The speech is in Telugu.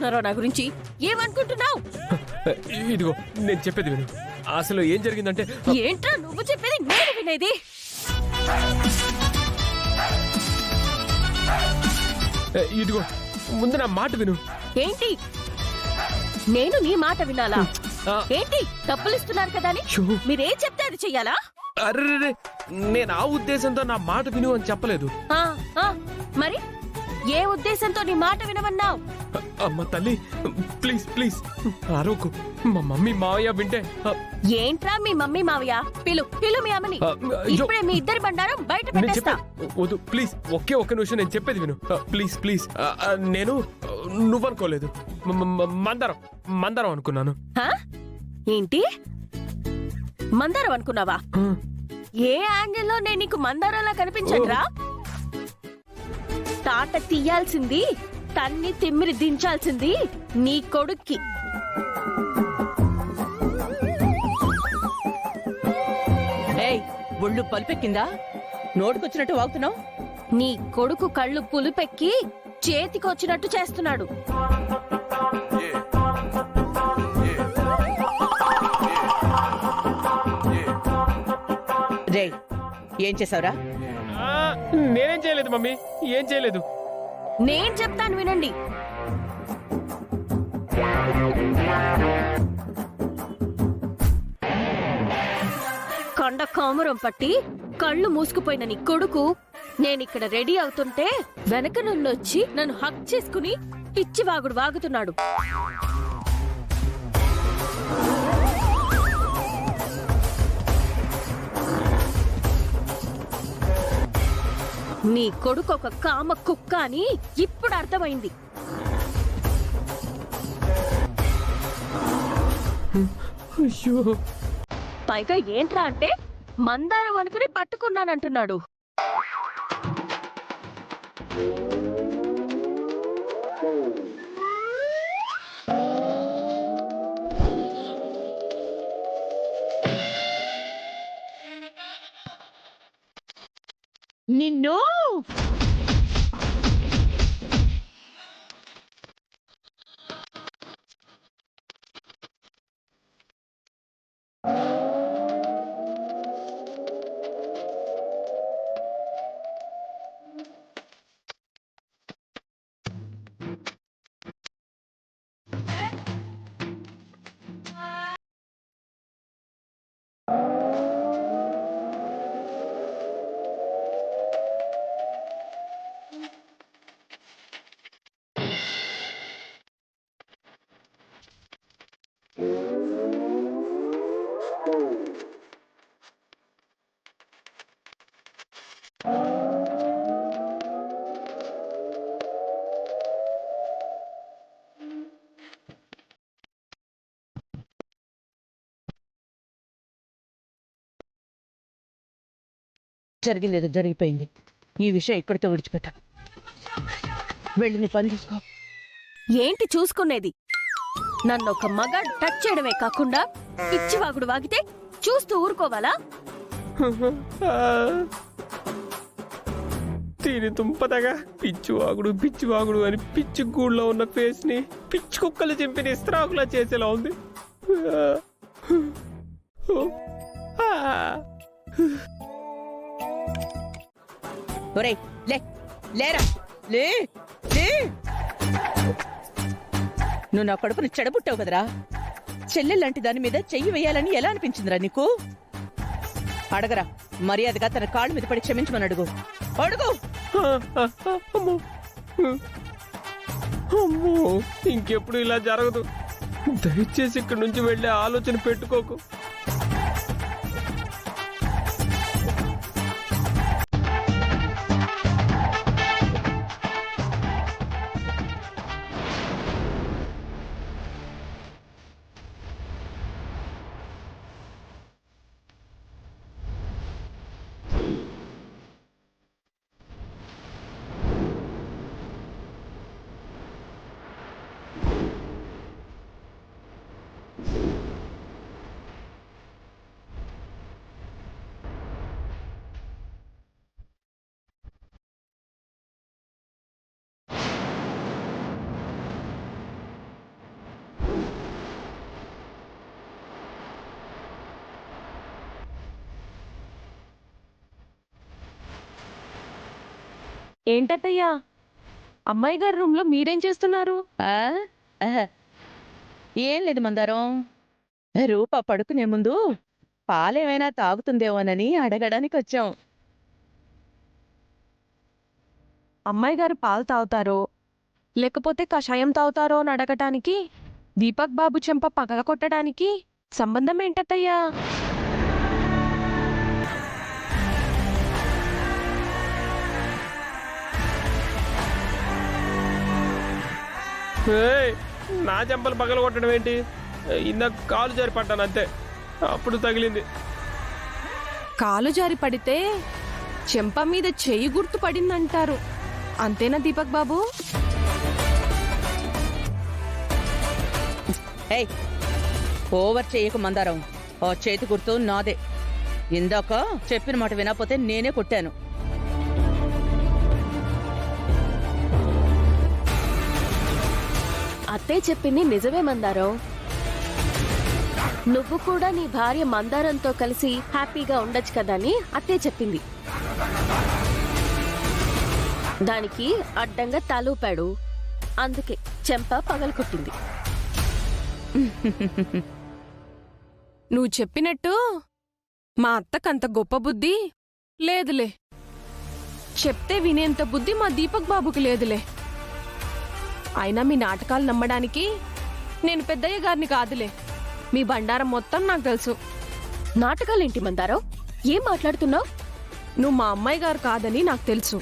ఏమనుకుంటున్నారో నా గురించి? ఏమనుకుంటున్నావు? ఇదిగో నేను చెప్పేది విను. అసలు ఏం జరిగిందంటే ఏంట్రా నువ్వు చెప్పేది నేను వినేది? ఇదిగో ముందు నా మాట విను. ఏంటి? నేను నీ మాట వినాలా? ఏంటి డబ్బులు ఇస్తున్నారు కదా అని మీరేం చెప్తే అది చెయ్యాలా? అర్రే, నేను ఆ ఉద్దేశంతో నా మాట విను అని చెప్పలేదు. మరి ఏ ఉద్దేశంతో నీ మాట వినమన్నావు? అమ్మ తల్లి, ప్లీజ్ ప్లీజ్ అరవకు. మా మమ్మీ మావయ్య వింటే. ఏంట్రా మీ మమ్మీ మావయ్య? పిలు మీ అమ్మని. ఇప్పుడే మీ ఇద్దరి బండారం బయట పెట్టేస్తా. వద్దు ప్లీజ్, ఒకే ఒక్క నిమిషం నేను చెప్పేది విను. Please please. నేను నువ్వనుకోలేదు, మందరం మందరం అనుకున్నాను. ఏంటి మందారం అనుకున్నావా? ఏ యాంగిల్లో నేను నీకు మందారంలా కనిపించట్రా? తాట తీయాల్సింది, తన్ని తిమ్మిరి దించాల్సింది నీ కొడుక్కి. ఏయ్, ఒళ్ళు పలుపెక్కిందా? నోటుకొచ్చినట్టు వాగుతున్నావు. నీ కొడుకు కళ్ళు పులుపెక్కి చేతికొచ్చినట్టు చేస్తున్నాడు. రే, ఏం చేసావురా? నేనేం చేయలేదు మమ్మీ, ఏం చేయలేదు. నేను చెప్తాను వినండి. కొండ కామురం పట్టి కళ్ళు మూసుకుపోయిన నీ కొడుకు నేనిక్కడ రెడీ అవుతుంటే వెనక నుండొచ్చి నన్ను హక్ చేసుకుని పిచ్చి వాగుడు వాగుతున్నాడు. నీ కొడుకు ఒక కామ కుక్క అని ఇప్పుడు అర్థమైంది. పైగా ఏంట్రా అంటే మందారం అనుకుని పట్టుకున్నానంటున్నాడు. నిన్ను జరిగిందేదో జరిగిపోయింది. ఈ విషయం ఇక్కడితో విడిచిపెట్టా. వెళ్ళి నీ పని చూసుకో. ఏంటి చూసుకునేది? నన్ను ఒక మగాడు టచ్ చేయడమే కాకుండా పిచ్చివాగుడు వాగితే చూస్తూ ఊరుకోవాలా? దీని తుంపదగా పిచ్చివాగుడు అని పిచ్చి గూడులో ఉన్న ఫేస్ ని పిచ్చి కుక్కలు చింపిన ఇస్త్రాకులా చేసేలా ఉంది. ఒరేయ్, లేరా, లే. నువ్వు నా కడుపుని చెడబుట్టావు కదరా. చెల్లెల్లాంటి దాని మీద చెయ్యి వేయాలని ఎలా అనిపించిందిరా నీకు? అడగరా, మర్యాదగా తన కాళ్ళ మీద పడి క్షమించమని అడుగు. ఇంకెప్పుడు ఇలా జరగదు. దయచేసి ఇక్కడి నుంచి వెళ్ళే ఆలోచన పెట్టుకోకు. ఏంటత్తయ్యా అమ్మాయి గారి రూమ్ లో మీరేం చేస్తున్నారు? ఆ? ఆహా. ఏం లేదు మందారం. రూప పడుకునే ముందు పాలేమైనా తాగుతుందేమోనని అడగడానికి వచ్చాం. అమ్మాయి గారు పాలు తాగుతారో లేకపోతే కషాయం తాగుతారో అని అడగటానికి దీపక్ బాబు చెంప పగల కొట్టడానికి సంబంధం ఏంటత్తయ్యా? ఏయ్, నా చెంపలు పగల కొట్టడం ఏంటి? ఇందాక కాలు జారి పడ్డాను అంతే, అప్పుడు తగిలింది. కాలు జారి పడితే చెంప మీద చెయ్యి గుర్తు పడిందంటారు, అంతేనా దీపక్ బాబు? ఏయ్, ఓవర్ చేయకు మందారం. ఆ చేతి గుర్తు నాదే. ఇందాక చెప్పిన మాట వినకపోతే నేనే కొట్టాను. అత్తే చెప్పింది నిజమే మందారం. నువ్వు కూడా నీ భార్య మందారంతో కలిసి హ్యాపీగా ఉండొచ్చు కదా అని అత్తే చెప్పింది. దానికి అడ్డంగా తలూపాడు, అందుకే చెంప పగలకొట్టింది. నువ్వు చెప్పినట్టు మా అత్తకంత గొప్ప బుద్ధి లేదులే. చెప్తే వినేంత బుద్ధి మా దీపక్ బాబుకి లేదులే. అయినా మీ నాటకాలు నమ్మడానికి నేను పెద్దయ్య గారిని కాదులే. మీ బండారం మొత్తం నాకు తెలుసు. నాటకాలేంటి మందారం? ఏం మాట్లాడుతున్నావు? నువ్వు మా అమ్మాయి గారు కాదని నాకు తెలుసు.